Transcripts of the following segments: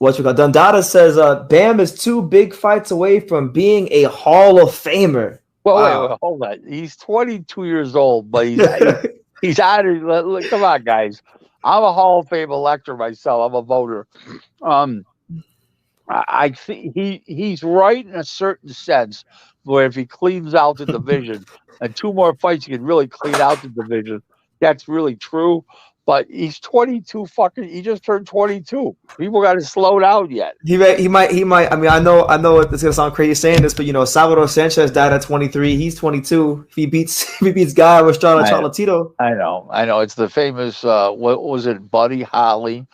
what you got? Dundada says Bam is 2 big fights away from being a Hall of Famer. Well, Wow. wait, hold on. He's 22 years old, but he's out of. Look, come on, guys. I'm a Hall of Fame elector myself. I'm a voter. I think he's right in a certain sense, where if he cleans out the division and 2 more fights, he can really clean out the division. That's really true. But he's 22. He just turned 22. People got to slow down yet. He might. I mean, I know it's gonna sound crazy saying this, but Salvador Sanchez died at 23. He's 22. If he beats Guy Estrada Chocolatito. I know. It's the famous. What was it? Buddy Holly,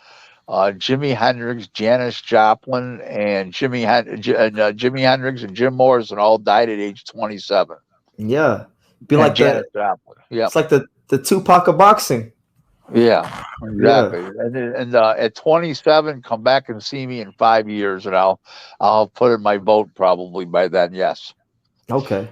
Jimi Hendrix, Janis Joplin, and Jimi Hendrix and Jim Morrison all died at age 27. Yeah, be like Janis Joplin. Yeah, it's like the Tupac of boxing. Yeah, exactly. Yeah. And at 27, come back and see me in 5 years, and I'll put in my vote probably by then. Yes. Okay.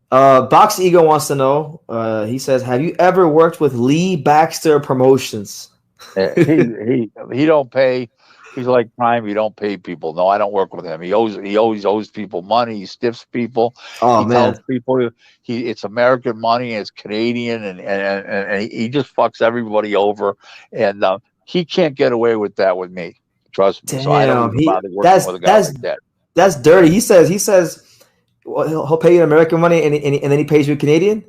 Box Ego wants to know. He says, "Have you ever worked with Lee Baxter Promotions?" he don't pay. He's like Prime. He don't pay people. No, I don't work with him. He always owes people money. He stiffs people. Oh, he tells people it's American money and it's Canadian, and he just fucks everybody over. And he can't get away with that with me. Trust me. Damn, so I don't even bother working with a guy like that. That's dirty. He says well, he'll pay you American money and then he pays you Canadian.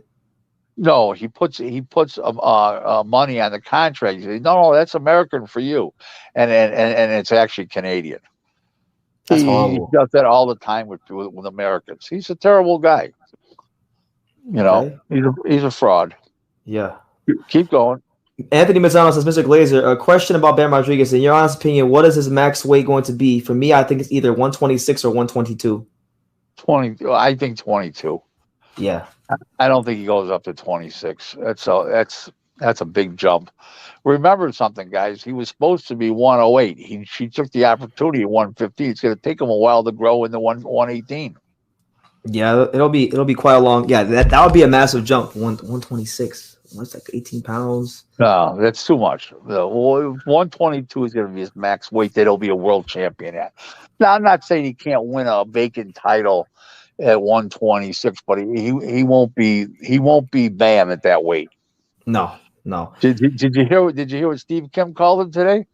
No, he puts money on the contract. He says, no, that's American for you, and it's actually Canadian. That's he does that all the time with Americans. He's a terrible guy. He's a fraud. Yeah. Keep going. Anthony Mazzano says, Mr. Glaser, a question about Bam Rodriguez. In your honest opinion, what is his max weight going to be? For me, I think it's either 126 or 122. 20. I think 22. Yeah. I don't think he goes up to 26. That's a big jump. Remember something, guys. He was supposed to be 108. She took the opportunity at 115. It's going to take him a while to grow into 118. Yeah, it'll be quite a long. Yeah, that would be a massive jump. 126. That's like 18 pounds. No, that's too much. 122 is going to be his max weight that he'll be a world champion at. Now, I'm not saying he can't win a vacant title at 126, but he won't be Bam at that weight. No. Did you hear what Steve Kim called him today?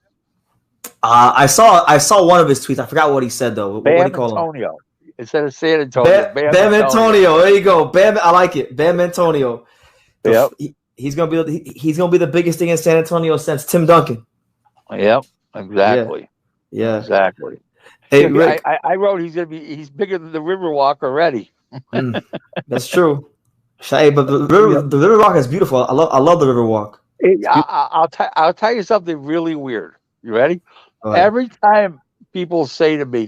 I saw one of his tweets. I forgot what he said though. Bam what did he call Antonio him? Instead of San Antonio. Bam Antonio. There you go. Bam. I like it. Bam Antonio. Yep. He's gonna be the biggest thing in San Antonio since Tim Duncan. Yep. Exactly. Yeah. Exactly. Hey, Rick, I wrote he's bigger than the Riverwalk already. That's true. Hey, but the Riverwalk is beautiful. I love the Riverwalk. I'll tell you something really weird. You ready? Every time people say to me,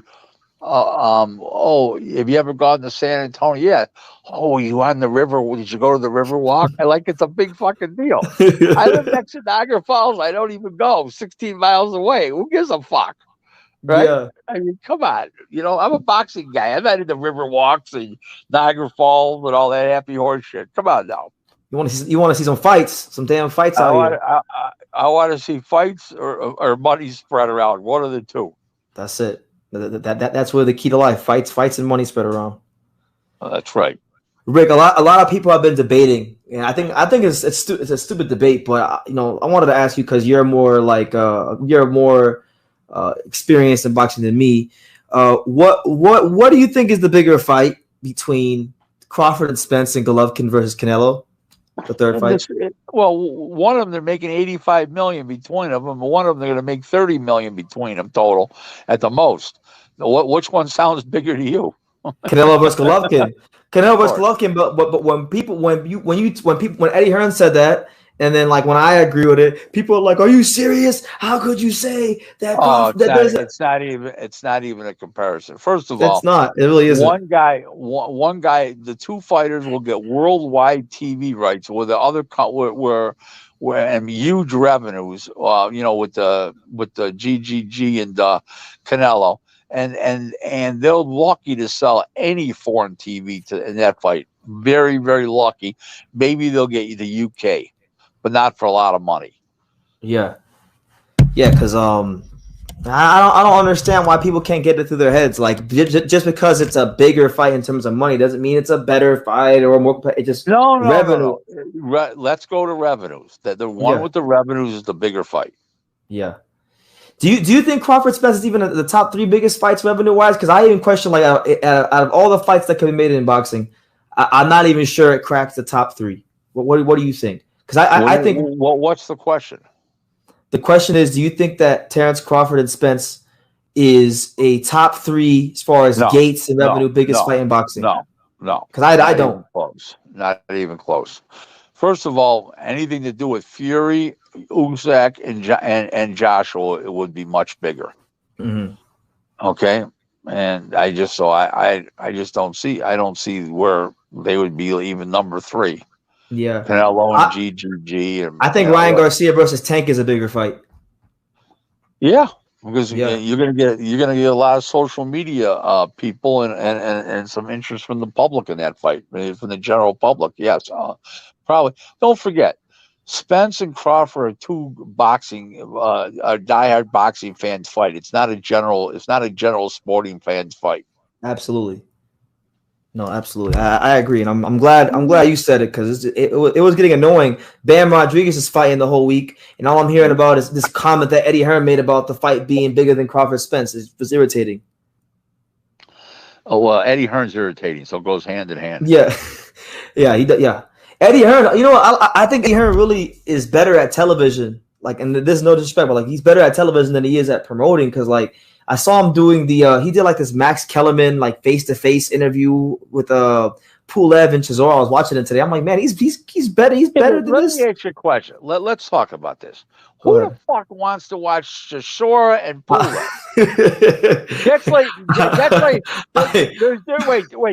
have you ever gone to San Antonio? Yeah. Oh, you on the river? Did you go to the Riverwalk? It's a big fucking deal. I live next to Niagara Falls. I don't even go 16 miles away. Who gives a fuck? Right? Yeah. I mean, come on. I'm a boxing guy. I'm not in the Riverwalks and Niagara Falls and all that happy horse shit. Come on now. You want to see some fights, some damn fights out here. I want to see fights or money spread around. One of the two. That's it. That's where the key to life: fights and money spread around. That's right. Rick, a lot of people have been debating, and I think it's a stupid debate, but I wanted to ask you because you're more experienced in boxing than me. What do you think is the bigger fight between Crawford and Spence and Golovkin versus Canelo? The third fight. One of them they're making $85 million between them, and one of them they're going to make $30 million between them total at the most. Which one sounds bigger to you? Canelo versus Golovkin. Canelo versus Golovkin. But when Eddie Hearn said that, and then when I agree with it, people are like, "Are you serious? How could you say that?" It's not even a comparison. First of all, it's not. It really isn't. One guy. The two fighters will get worldwide TV rights, where the other were huge revenues. With the GGG and Canelo, and they're lucky to sell any foreign TV in that fight. Very, very lucky. Maybe they'll get you the UK. But not for a lot of money. Yeah, because I don't understand why people can't get it through their heads. Like just because it's a bigger fight in terms of money doesn't mean it's a better fight or more. It just revenue. No. Let's go to revenues. That the one with the revenues is the bigger fight. Yeah. Do you think Crawford Spence is even the top 3 biggest fights revenue wise? Because I even question like out of all the fights that can be made in boxing, I'm not even sure it cracks the top 3. What do you think? Because I think what's the question? The question is, do you think that Terrence Crawford and Spence is a top 3 as far as gates and revenue biggest fight in boxing? No. Because I don't. Close. Not even close. First of all, anything to do with Fury, Usyk, and Joshua, it would be much bigger. Mm-hmm. Okay, and I just don't see where they would be even number 3. Yeah, Canelo and GGG. I think Ryan Garcia versus Tank is a bigger fight. Yeah, because you're gonna get a lot of social media people and some interest from the public in that fight, from the general public. Yes, probably. Don't forget, Spence and Crawford are 2 diehard boxing fans fight. It's not a general sporting fans fight. Absolutely. No, absolutely. I agree, and I'm glad you said it because it was getting annoying. Bam Rodriguez is fighting the whole week, and all I'm hearing about is this comment that Eddie Hearn made about the fight being bigger than Crawford Spence. It was irritating. Oh well, Eddie Hearn's irritating, so it goes hand in hand. Yeah, yeah. Eddie Hearn, you know what? I think Eddie Hearn really is better at television. Like, and there's no disrespect, but like he's better at television than he is at promoting because like. I saw him doing he did like this Max Kellerman like face-to-face interview with Pulev and Chisora. I was watching it today. I'm like, man, he's better. He's better than this. Let me ask you a question. Let's talk about this. Who the fuck wants to watch Chisora and Pulev?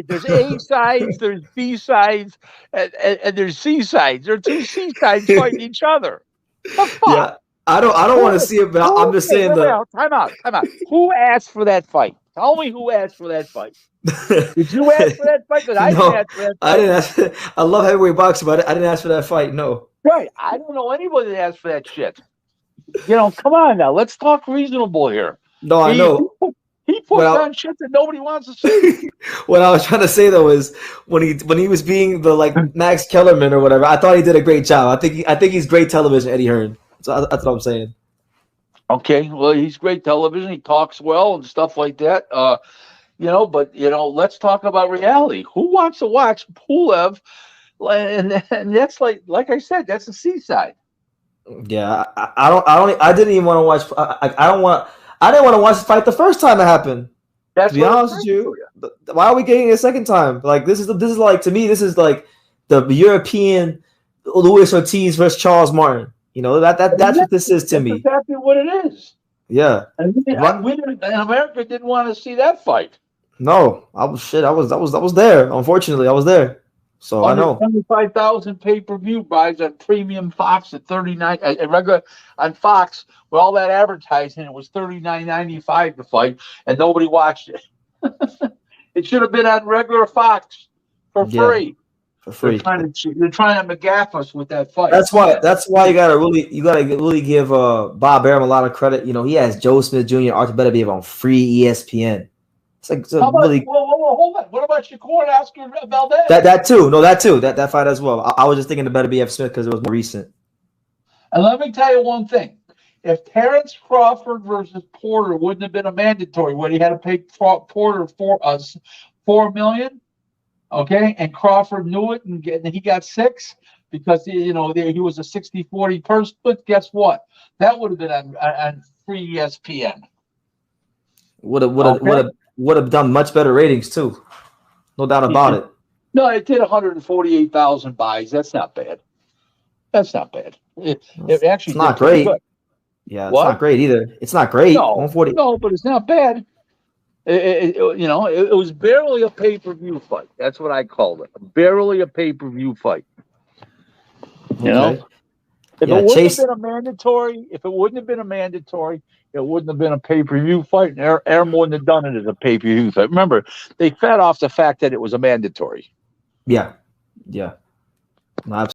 There's A sides, there's B sides, and there's C sides. There are 2 C sides fighting each other. The fuck? Yeah. I don't want to see it, but I'm just saying time out. Who asked for that fight? Tell me who asked for that fight. Did you ask for that fight? Because I didn't ask for that fight. I didn't ask. I love heavyweight boxing, but I didn't ask for that fight. No. Right. I don't know anybody that asked for that shit. Come on now. Let's talk reasonable here. No, I know. He puts on shit that nobody wants to see. What I was trying to say though is when he was being the like Max Kellerman or whatever, I thought he did a great job. I think he's great television, Eddie Hearn. So that's what I'm saying. Okay, well, he's great television. He talks well and stuff like that. But let's talk about reality. Who wants to watch Pulev? And that's like I said, that's the C side. Yeah, I didn't even want to watch. I didn't want to watch the fight the first time it happened. That's to be honest with you. Why are we getting it a second time? Like this is like to me, this is like the European Luis Ortiz versus Charles Martin. That's what this is to me. That's exactly what it is. Yeah. And America didn't want to see that fight. No, I was there. Unfortunately, I was there. So I know. 25,000 pay-per-view buys on premium Fox at $39 regular on Fox with all that advertising. It was $39.95 to fight, and nobody watched it. It should have been on regular Fox for free. For free. They're trying to McGaff us with that fight. That's why you gotta really give Bob Arum a lot of credit. He has Joe Smith Jr. Arthur Beterbiev on free ESPN. It's like hold on. What about Shakur and Oscar Valdez? That too. No, that too. That fight as well. I was just thinking of Beterbiev Smith because it was more recent. And let me tell you one thing: if Terrence Crawford versus Porter wouldn't have been a mandatory, would he had to pay Porter $4 million? Okay, and Crawford knew it, and he got 6 because he was a 60-40 purse split. Guess what? That would have been on free ESPN. Would have done much better ratings too, no doubt about it. No, it did 148,000 buys. That's not bad. It actually it's not great. Good. Yeah, it's not great either. It's not great. No, but it's not bad. It was barely a pay-per-view fight. That's what I called it. Barely a pay-per-view fight. If it wouldn't have been a mandatory, it wouldn't have been a pay-per-view fight. And Arum wouldn't have done it as a pay-per-view fight. Remember, they fed off the fact that it was a mandatory. Yeah.